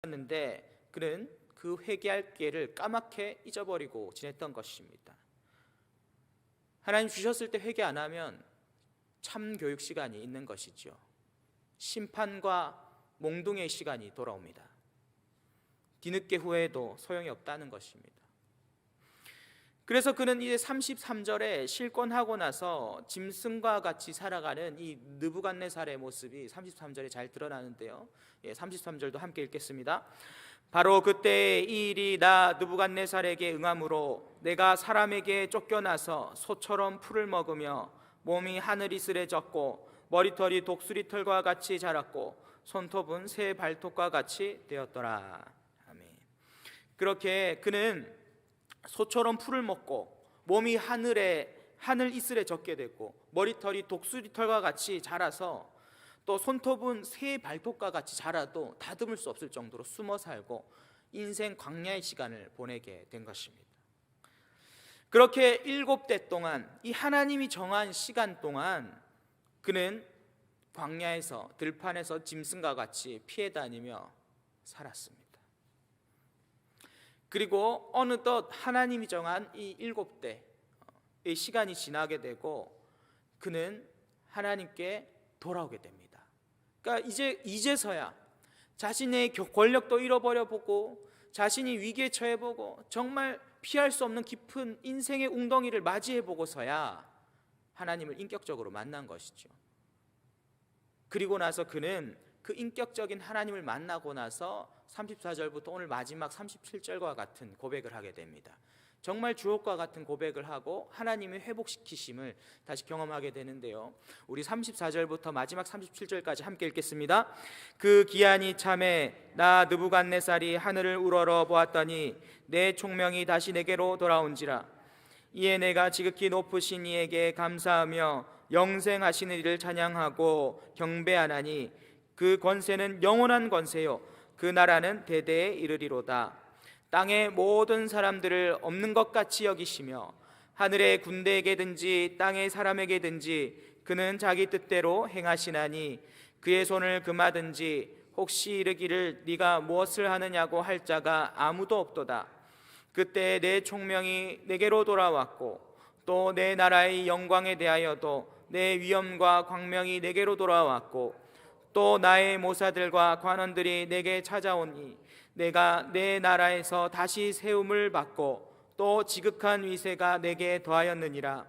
였는데 그는 그 회개할 기회를 까맣게 잊어버리고 지냈던 것입니다. 하나님 주셨을 때 회개 안 하면 참교육 시간이 있는 것이죠. 심판과 몽둥이의 시간이 돌아옵니다. 뒤늦게 후회해도 소용이 없다는 것입니다. 그래서 그는 이제 33절에 실권하고 나서 짐승과 같이 살아가는 이 느부갓네살의 모습이 33절에 잘 드러나는데요. 33절도 함께 읽겠습니다. 바로 그때 이 일이 나 느부갓네살에게 응함으로 내가 사람에게 쫓겨나서 소처럼 풀을 먹으며 몸이 하늘 이슬에 젖고 머리털이 독수리털과 같이 자랐고 손톱은 새 발톱과 같이 되었더라. 아멘. 그렇게 그는 소처럼 풀을 먹고 몸이 하늘 이슬에 젖게 됐고 머리털이 독수리털과 같이 자라서 또 손톱은 새 발톱과 같이 자라도 다듬을 수 없을 정도로 숨어 살고 인생 광야의 시간을 보내게 된 것입니다. 그렇게 7대 동안 이 하나님이 정한 시간 동안 그는 광야에서 들판에서 짐승과 같이 피해 다니며 살았습니다. 그리고 어느덧 하나님이 정한 이 7대의 시간이 지나게 되고 그는 하나님께 돌아오게 됩니다. 그러니까 이제서야 자신의 권력도 잃어버려 보고 자신이 위기에 처해 보고 정말 피할 수 없는 깊은 인생의 웅덩이를 맞이해 보고서야 하나님을 인격적으로 만난 것이죠. 그리고 나서 그는 그 인격적인 하나님을 만나고 나서 34절부터 오늘 마지막 37절과 같은 고백을 하게 됩니다. 정말 주옥과 같은 고백을 하고 하나님의 회복시키심을 다시 경험하게 되는데요. 우리 34절부터 마지막 37절까지 함께 읽겠습니다. 그 기한이 참에 나 느부갓네살이 하늘을 우러러 보았더니 내 총명이 다시 내게로 돌아온지라. 이에 내가 지극히 높으신 이에게 감사하며 영생하시는 이를 찬양하고 경배하나니 그 권세는 영원한 권세요 그 나라는 대대에 이르리로다. 땅의 모든 사람들을 없는 것 같이 여기시며 하늘의 군대에게든지 땅의 사람에게든지 그는 자기 뜻대로 행하시나니 그의 손을 금하든지 혹시 이르기를 네가 무엇을 하느냐고 할 자가 아무도 없도다. 그때 내 총명이 내게로 돌아왔고 또 내 나라의 영광에 대하여도 내 위엄과 광명이 내게로 돌아왔고 또 나의 모사들과 관원들이 내게 찾아오니 내가 내 나라에서 다시 세움을 받고 또 지극한 위세가 내게 더하였느니라.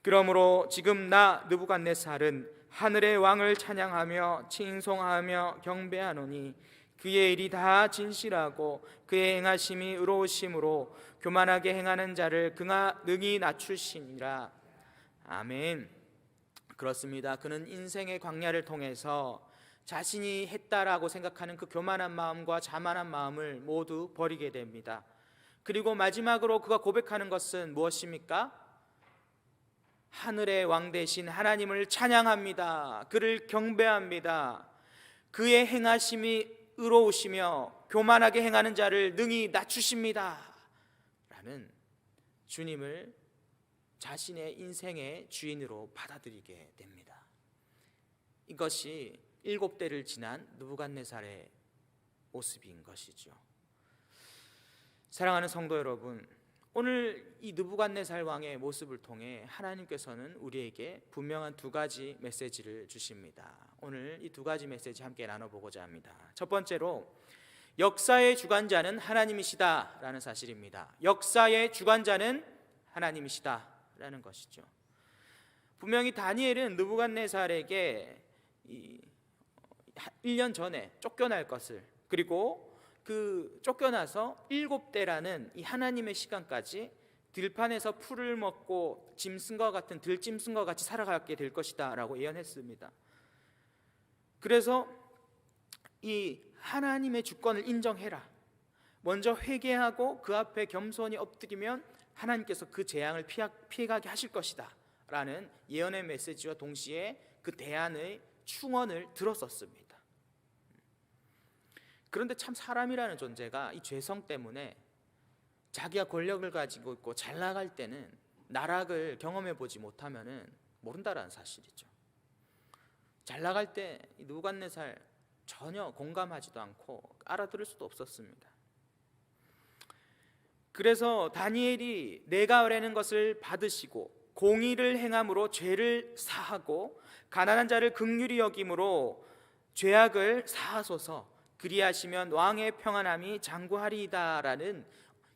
그러므로 지금 나 느부갓네살은 하늘의 왕을 찬양하며 칭송하며 경배하노니 그의 일이 다 진실하고 그의 행하심이 의로우심으로 교만하게 행하는 자를 그가 능히 낮추시니라. 아멘. 그렇습니다. 그는 인생의 광야를 통해서 자신이 했다라고 생각하는 그 교만한 마음과 자만한 마음을 모두 버리게 됩니다. 그리고 마지막으로 그가 고백하는 것은 무엇입니까? 하늘의 왕 되신 하나님을 찬양합니다. 그를 경배합니다. 그의 행하심이 의로우시며 교만하게 행하는 자를 능히 낮추십니다 라는 주님을 자신의 인생의 주인으로 받아들이게 됩니다. 이것이 7대를 지난 느부갓네살의 모습인 것이죠. 사랑하는 성도 여러분, 오늘 이 느부갓네살 왕의 모습을 통해 하나님께서는 우리에게 분명한 2가지 메시지를 주십니다. 오늘 이 2가지 메시지 함께 나눠보고자 합니다. 첫 번째로 역사의 주관자는 하나님이시다 라는 사실입니다. 역사의 주관자는 하나님이시다 라는 것이죠. 분명히 다니엘은 느부갓네살에게 1년 전에 쫓겨날 것을, 그리고 그 쫓겨나서 7대라는 이 하나님의 시간까지 들판에서 풀을 먹고 짐승과 같은 들짐승과 같이 살아가게 될 것이다 라고 예언했습니다. 그래서 이 하나님의 주권을 인정해라, 먼저 회개하고 그 앞에 겸손히 엎드리면 하나님께서 그 재앙을 피해가게 하실 것이다 라는 예언의 메시지와 동시에 그 대안의 충언을 들었었습니다. 그런데 참 사람이라는 존재가 이 죄성 때문에 자기가 권력을 가지고 있고 잘 나갈 때는 나락을 경험해 보지 못하면 모른다라는 사실이죠. 잘 나갈 때 느부갓네살 전혀 공감하지도 않고 알아들을 수도 없었습니다. 그래서 다니엘이 내가 아뢰는 것을 받으시고 공의를 행함으로 죄를 사하고 가난한 자를 긍휼히 여김으로 죄악을 사하소서, 그리하시면 왕의 평안함이 장구하리이다라는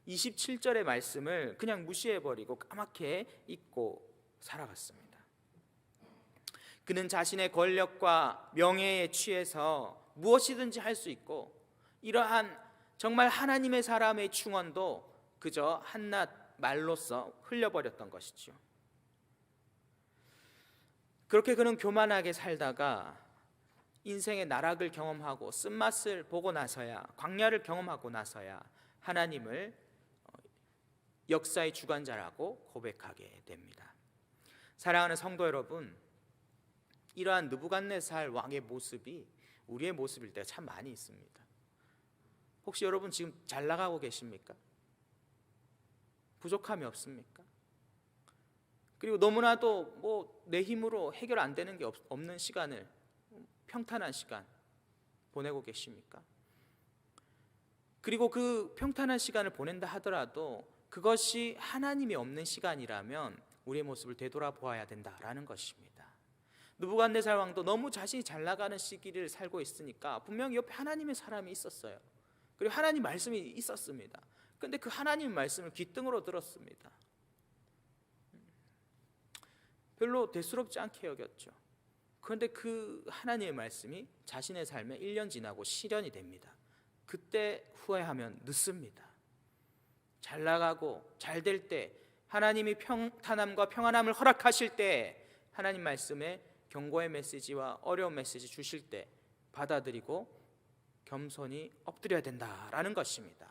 27절의 말씀을 그냥 무시해버리고 까맣게 잊고 살아갔습니다. 그는 자신의 권력과 명예에 취해서 무엇이든지 할 수 있고, 이러한 정말 하나님의 사람의 충언도 그저 한낱 말로써 흘려버렸던 것이죠. 그렇게 그는 교만하게 살다가 인생의 나락을 경험하고 쓴맛을 보고 나서야, 광야를 경험하고 나서야 하나님을 역사의 주관자라고 고백하게 됩니다. 사랑하는 성도 여러분, 이러한 느부갓네살 왕의 모습이 우리의 모습일 때가 참 많이 있습니다. 혹시 여러분 지금 잘 나가고 계십니까? 부족함이 없습니까? 그리고 너무나도 내 힘으로 해결 안 되는 게 없는 시간을, 평탄한 시간 보내고 계십니까? 그리고 그 평탄한 시간을 보낸다 하더라도 그것이 하나님이 없는 시간이라면 우리의 모습을 되돌아보아야 된다라는 것입니다. 느부갓네살 왕도 너무 자신이 잘 나가는 시기를 살고 있으니까 분명히 옆에 하나님의 사람이 있었어요. 그리고 하나님 말씀이 있었습니다. 그런데 그 하나님 말씀을 귓등으로 들었습니다. 별로 대수롭지 않게 여겼죠. 그런데 그 하나님의 말씀이 자신의 삶에 1년 지나고 실현이 됩니다. 그때 후회하면 늦습니다. 잘 나가고 잘 될 때, 하나님이 평탄함과 평안함을 허락하실 때, 하나님 말씀에 경고의 메시지와 어려운 메시지 주실 때 받아들이고 겸손히 엎드려야 된다라는 것입니다.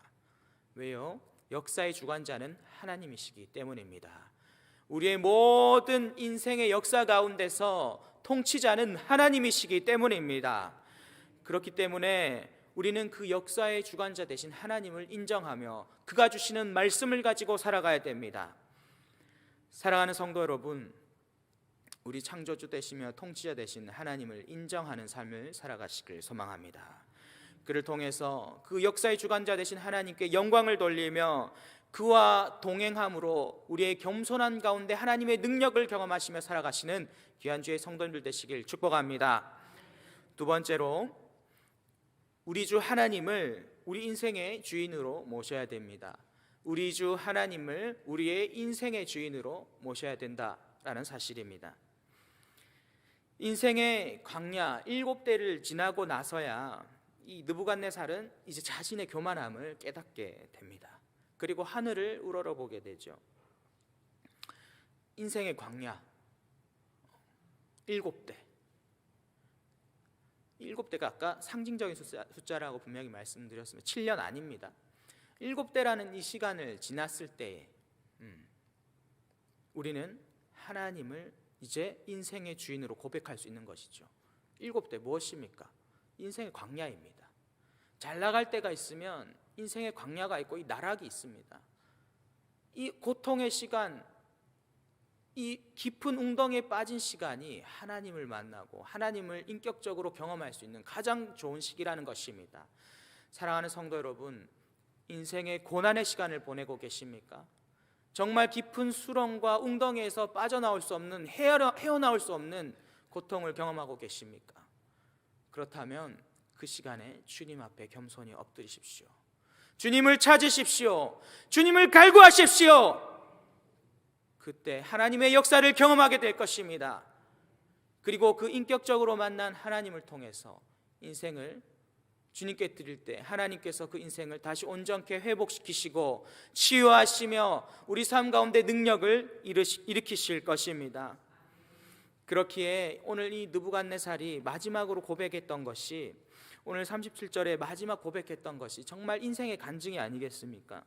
왜요? 역사의 주관자는 하나님이시기 때문입니다. 우리의 모든 인생의 역사 가운데서 통치자는 하나님이시기 때문입니다. 그렇기 때문에 우리는 그 역사의 주관자 되신 하나님을 인정하며 그가 주시는 말씀을 가지고 살아가야 됩니다. 사랑하는 성도 여러분, 우리 창조주 되시며 통치자 되신 하나님을 인정하는 삶을 살아가시길 소망합니다. 그를 통해서 그 역사의 주관자 되신 하나님께 영광을 돌리며 그와 동행함으로 우리의 겸손한 가운데 하나님의 능력을 경험하시며 살아가시는 귀한 주의 성도님들 되시길 축복합니다. 두 번째로, 우리 주 하나님을 우리 인생의 주인으로 모셔야 됩니다. 우리 주 하나님을 우리의 인생의 주인으로 모셔야 된다라는 사실입니다. 인생의 광야 7대를 지나고 나서야 이 느부갓네살은 이제 자신의 교만함을 깨닫게 됩니다. 그리고 하늘을 우러러보게 되죠. 인생의 광야 7대. 7대가 아까 상징적인 숫자라고 분명히 말씀드렸습니다. 7년 아닙니다. 7대라는 이 시간을 지났을 때에 우리는 하나님을 이제 인생의 주인으로 고백할 수 있는 것이죠. 7대 무엇입니까? 인생의 광야입니다. 잘 나갈 때가 있으면 인생의 광야가 있고 이 나락이 있습니다. 이 고통의 시간, 이 깊은 웅덩이에 빠진 시간이 하나님을 만나고 하나님을 인격적으로 경험할 수 있는 가장 좋은 시기라는 것입니다. 사랑하는 성도 여러분, 인생의 고난의 시간을 보내고 계십니까? 정말 깊은 수렁과 웅덩이에서 빠져나올 수 없는, 헤어나올 수 없는 고통을 경험하고 계십니까? 그렇다면 그 시간에 주님 앞에 겸손히 엎드리십시오. 주님을 찾으십시오. 주님을 갈구하십시오. 그때 하나님의 역사를 경험하게 될 것입니다. 그리고 그 인격적으로 만난 하나님을 통해서 인생을 주님께 드릴 때 하나님께서 그 인생을 다시 온전케 회복시키시고 치유하시며 우리 삶 가운데 능력을 일으키실 것입니다. 그렇기에 오늘 이 느부갓네살이 마지막으로 고백했던 것이, 오늘 37절에 마지막 고백했던 것이 정말 인생의 간증이 아니겠습니까?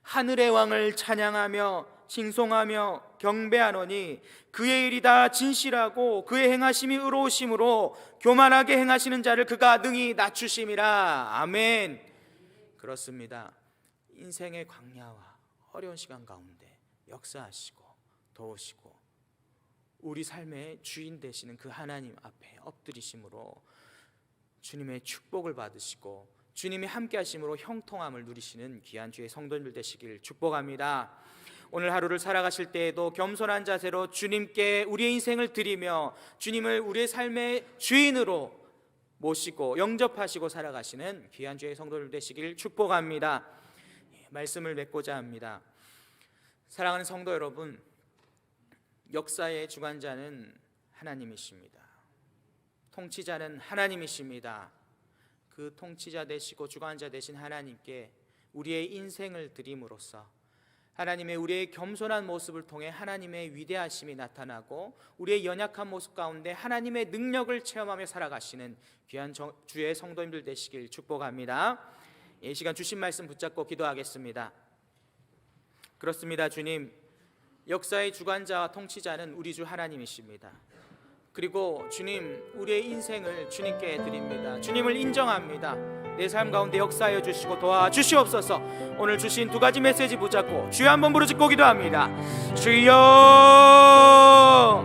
하늘의 왕을 찬양하며 칭송하며 경배하노니 그의 일이 다 진실하고 그의 행하심이 의로우심으로 교만하게 행하시는 자를 그가 능히 낮추심이라. 아멘. 그렇습니다. 인생의 광야와 어려운 시간 가운데 역사하시고 도우시고 우리 삶의 주인 되시는 그 하나님 앞에 엎드리심으로 주님의 축복을 받으시고 주님이 함께 하심으로 형통함을 누리시는 귀한 주의 성도님들 되시길 축복합니다. 오늘 하루를 살아가실 때에도 겸손한 자세로 주님께 우리의 인생을 드리며 주님을 우리의 삶의 주인으로 모시고 영접하시고 살아가시는 귀한 주의 성도들 되시길 축복합니다. 말씀을 맺고자 합니다. 사랑하는 성도 여러분, 역사의 주관자는 하나님이십니다. 통치자는 하나님이십니다. 그 통치자 되시고 주관자 되신 하나님께 우리의 인생을 드림으로써 하나님의 우리의 겸손한 모습을 통해 하나님의 위대하심이 나타나고 우리의 연약한 모습 가운데 하나님의 능력을 체험하며 살아가시는 귀한 주의 성도님들 되시길 축복합니다. 이 시간 주신 말씀 붙잡고 기도하겠습니다. 그렇습니다. 주님, 역사의 주관자와 통치자는 우리 주 하나님이십니다. 그리고 주님, 우리의 인생을 주님께 드립니다. 주님을 인정합니다. 내 삶 가운데 역사하여 주시고 도와주시옵소서. 오늘 주신 두 가지 메시지 붙잡고 주여 한번 부르짖고 기도합니다. 주여!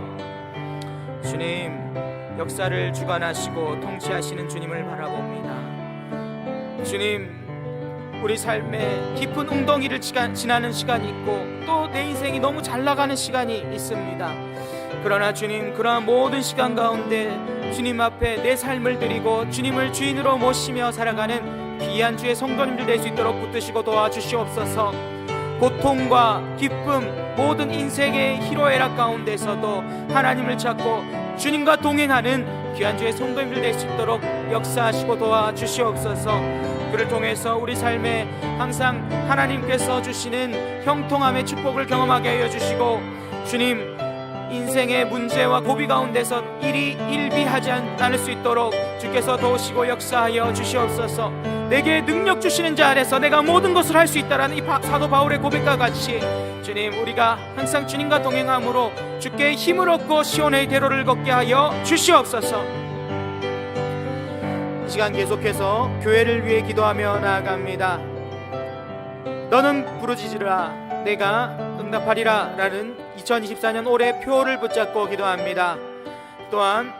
주님, 역사를 주관하시고 통치하시는 주님을 바라봅니다. 주님, 우리 삶에 깊은 웅덩이를 지나는 시간이 있고 또 내 인생이 너무 잘 나가는 시간이 있습니다. 그러나 주님, 그러한 모든 시간 가운데 주님 앞에 내 삶을 드리고 주님을 주인으로 모시며 살아가는 귀한 주의 성도님들 될 수 있도록 붙드시고 도와주시옵소서. 고통과 기쁨, 모든 인생의 희로애락 가운데서도 하나님을 찾고 주님과 동행하는 귀한 주의 성도님들 될 수 있도록 역사하시고 도와주시옵소서. 그를 통해서 우리 삶에 항상 하나님께서 주시는 형통함의 축복을 경험하게 하여 주시고 주님, 인생의 문제와 고비 가운데서 일비하지 않을 수 있도록 주께서 도우시고 역사하여 주시옵소서. 내게 능력 주시는 자 안에서 내가 모든 것을 할 수 있다라는 이 사도 바울의 고백과 같이 주님, 우리가 항상 주님과 동행함으로 주께 힘을 얻고 시온의 대로를 걷게 하여 주시옵소서. 이 시간 계속해서 교회를 위해 기도하며 나아갑니다. 너는 부르짖으라 내가 응답하리라 라는 2024년 올해 표를 붙잡고 기도합니다. 또한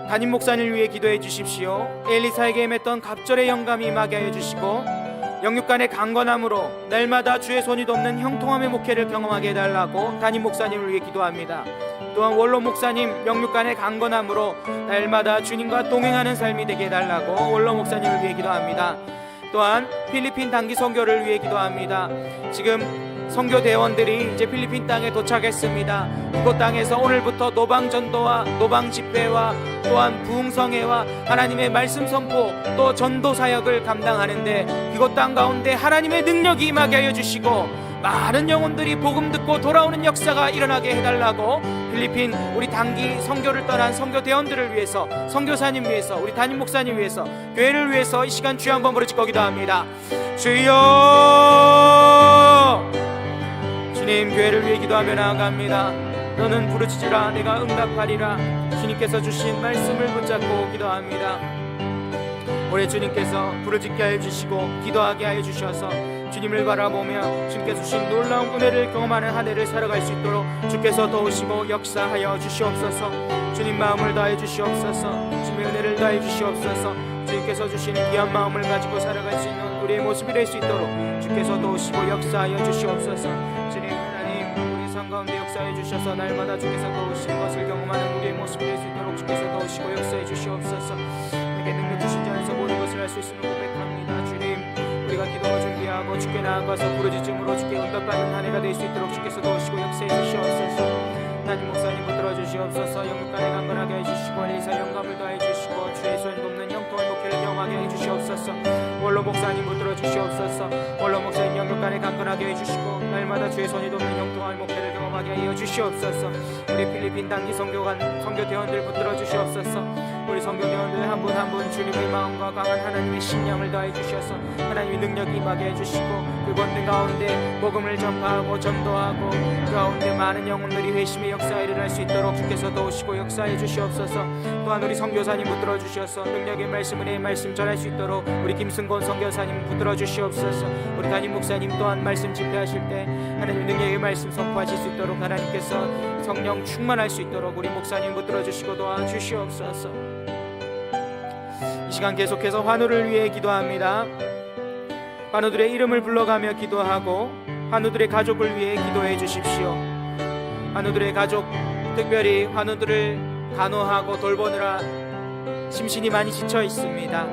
담임 목사님을 위해 기도해 주십시오. 엘리사에게 임했던 갑절의 영감이 임하게 하여 주시고 영육간의 강건함으로 날마다 주의 손이 돕는 형통함의 목회를 경험하게 해달라고 담임 목사님을 위해 기도합니다. 또한 원로 목사님 영육간의 강건함으로 날마다 주님과 동행하는 삶이 되게 해달라고 원로 목사님을 위해 기도합니다. 또한 필리핀 단기 선교를 위해 기도합니다. 지금 선교 대원들이 이제 필리핀 땅에 도착했습니다. 그곳 땅에서 오늘부터 노방 전도와 노방 집회와 또한 부흥성회와 하나님의 말씀 선포 또 전도 사역을 감당하는데 그곳 땅 가운데 하나님의 능력이 임하게 하여 주시고 많은 영혼들이 복음 듣고 돌아오는 역사가 일어나게 해달라고 필리핀 우리 단기 선교를 떠난 선교 대원들을 위해서, 선교사님 위해서, 우리 담임 목사님 위해서, 교회를 위해서 이 시간 주여 한번 부르짖고 기도합니다. 주여! 주님, 교회를 위해 기도하며 나아갑니다. 너는 부르짖으라 내가 응답하리라. 주님께서 주신 말씀을 붙잡고 기도합니다. 올해 주님께서 부르짖게 하여 주시고 기도하게 하여 주셔서 주님을 바라보며 주님께서 주신 놀라운 은혜를 경험하는 한 해를 살아갈 수 있도록 주께서 도우시고 역사하여 주시옵소서. 주님 마음을 다해 주시옵소서. 주님의 은혜를 다해 주시옵소서. 주님께서 주시는 귀한 마음을 가지고 살아갈 수 있는 우리의 모습이 될 수 있도록 주께서 도우시고 역사하여 주시옵소서. 주님 하나님, 우리 삶 가운데 역사해 주셔서 날마다 주께서 도우시는 것을 경험하는 우리의 모습이 될 수 있도록 주께서 도우시고 역사해 주시옵소서. 내게 능력 주신 자에서 모든 것을 할 수 있음을 고백합니다. 주님, 우리가 기도를 준비하고 주께 나아가서 부르짖음으로 주께 응답받는 한 해가 될 수 있도록 주께서 도우시고 역사해 주시옵소서. 담임 목사님 붙들어 주시옵소서. 영육간에 강건하게 해주시고 엘리사 영감을 더해 주시고 주의 손 돕는 형통의 목회를 경험하게 해주시옵소서. 원로 목사님 붙들어 주시옵소서. 원로 목사님 영육간에 강건하게 해주시고 날마다 주의 손이 돕는 형통의 목회를 경험하게 하여 주시옵소서. 우리 필리핀 단기 선교대원들 붙들어 주시옵소서. 우리 선교대원들 한 분 한 분 주님의 마음과 강한 하나님의 신념을 더해 주셔서 하나님의 능력이 임하게 해주시고 그곳들 가운데 복음을 전파하고 전도하고 그 가운데 많은 영혼들이 회심의 역사에 일어날 수 있도록 주께서 도우시고 역사해 주시옵소서. 또한 우리 선교사님 붙들어 주셔서 능력의 말씀, 은혜의 말씀 전할 수 있도록 우리 김승곤 선교사님 붙들어 주시옵소서. 우리 담임 목사님 또한 말씀 집회하실 때 하나님 능력의 말씀 선포하실 수 있도록 하나님께서 성령 충만할 수 있도록 우리 목사님 붙들어 주시고 도와주시옵소서. 시간 계속해서 환우를 위해 기도합니다. 환우들의 이름을 불러가며 기도하고 환우들의 가족을 위해 기도해 주십시오. 환우들의 가족, 특별히 환우들을 간호하고 돌보느라 심신이 많이 지쳐 있습니다.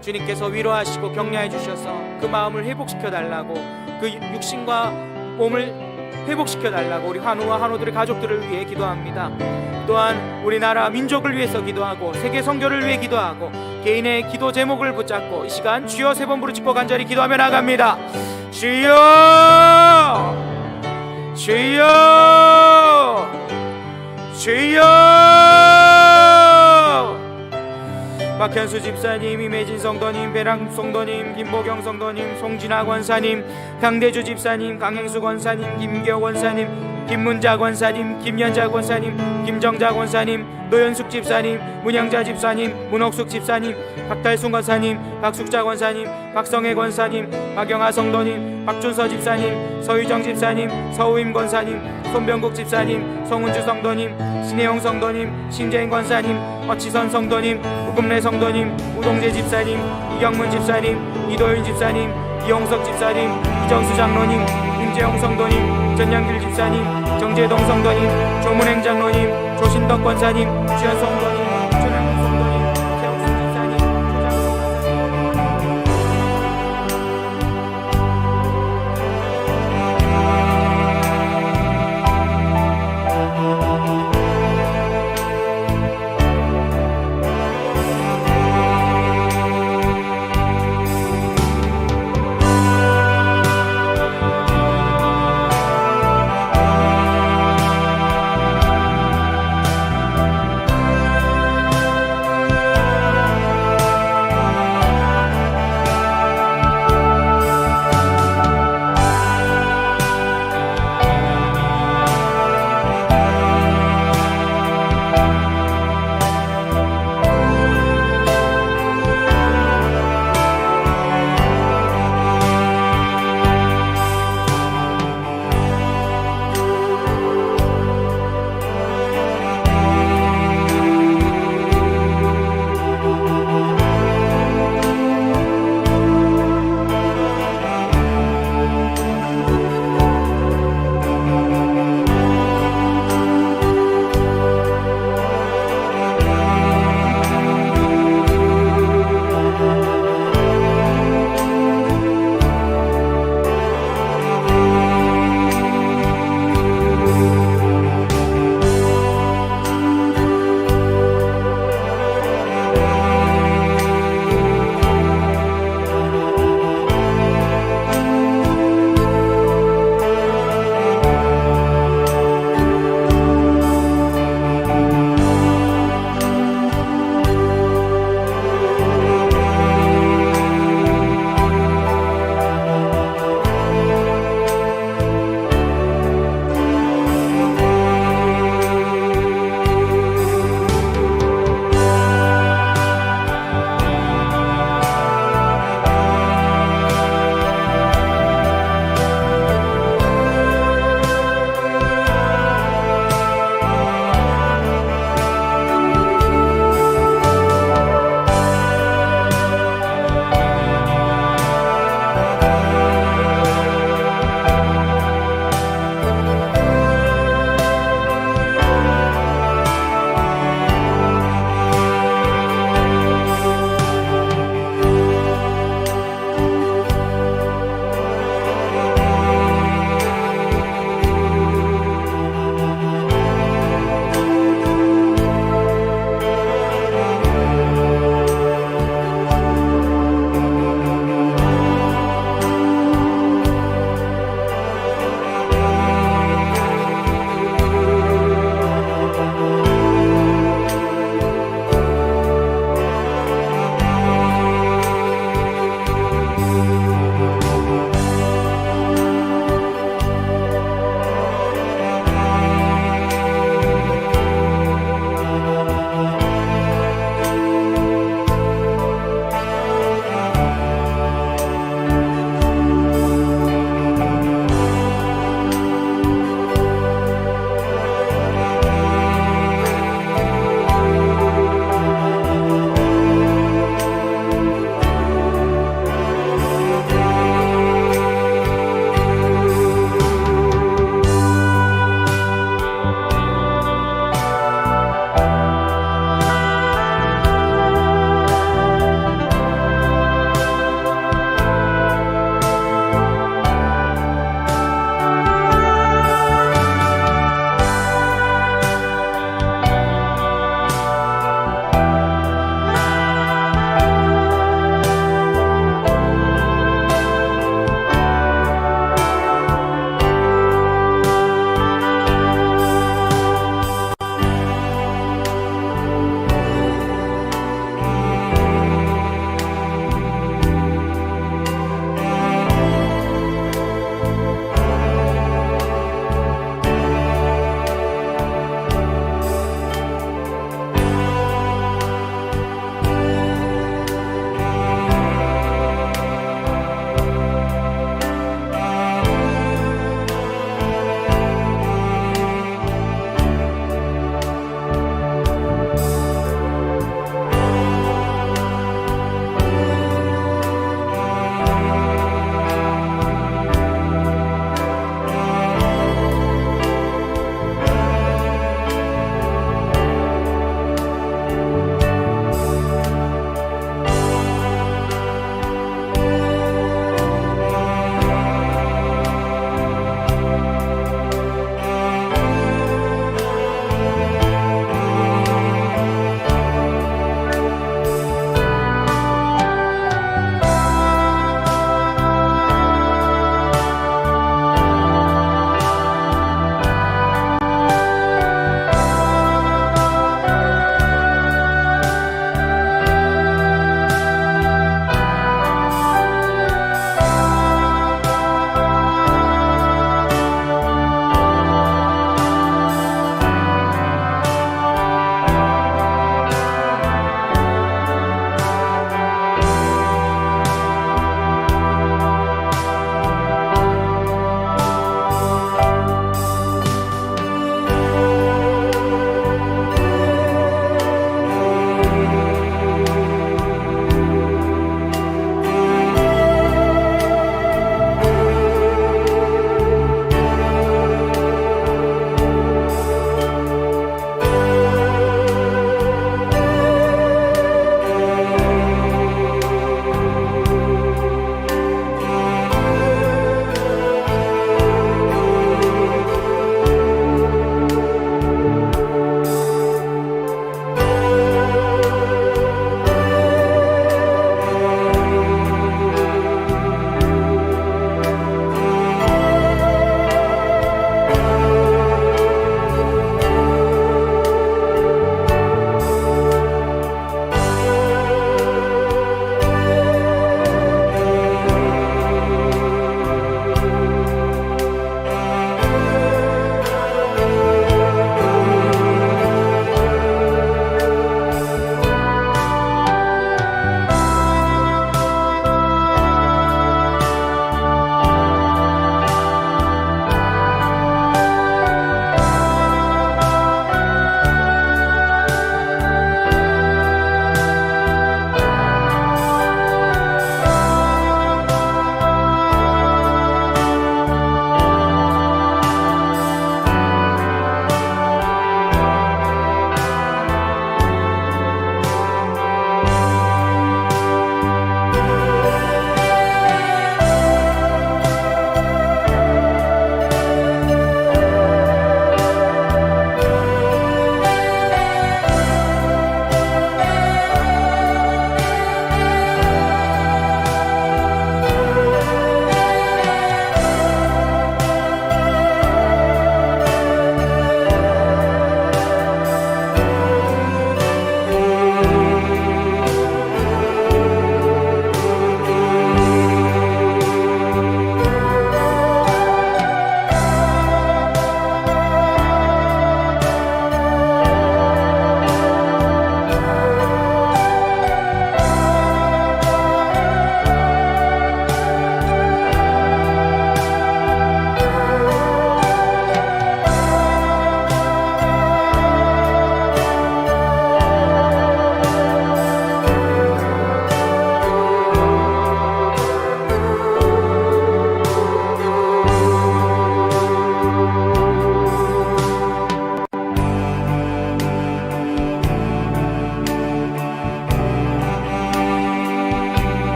주님께서 위로하시고 격려해 주셔서 그 마음을 회복시켜 달라고, 그 육신과 몸을 회복시켜 달라고 우리 환우와 환우들의 가족들을 위해 기도합니다. 또한 우리나라 민족을 위해서 기도하고 세계 선교를 위해 기도하고 개인의 기도 제목을 붙잡고 이 시간 주여 3번 부르짖고 간절히 기도하며 나갑니다. 주여, 주여, 주여. 박현수 집사님, 임혜진 성도님, 배랑 성도님, 김보경 성도님, 송진아 권사님, 강대주 집사님, 강행수 권사님, 김기호 권사님, 김문자 권사님, 김연자 권사님, 김정자 권사님, 노현숙 집사님, 문영자 집사님, 문옥숙 집사님, 박달순 권사님, 박숙자 권사님, 박성혜 권사님, 박영아 성도님, 박준서 집사님, 서유정 집사님, 서우임 권사님, 손병국 집사님, 송은주 성도님, 신혜용 성도님, 신재인 권사님, 어치선 성도님, 우금래 성도님, 우동재 집사님, 이경문 집사님, 이도윤 집사님, 이용석 집사님, 이정수 장로님, 김재영 성도님, 전양길 집사님, 정재동 성도님, 조문행 장로님, 조신덕 권사님, 주연 성도님,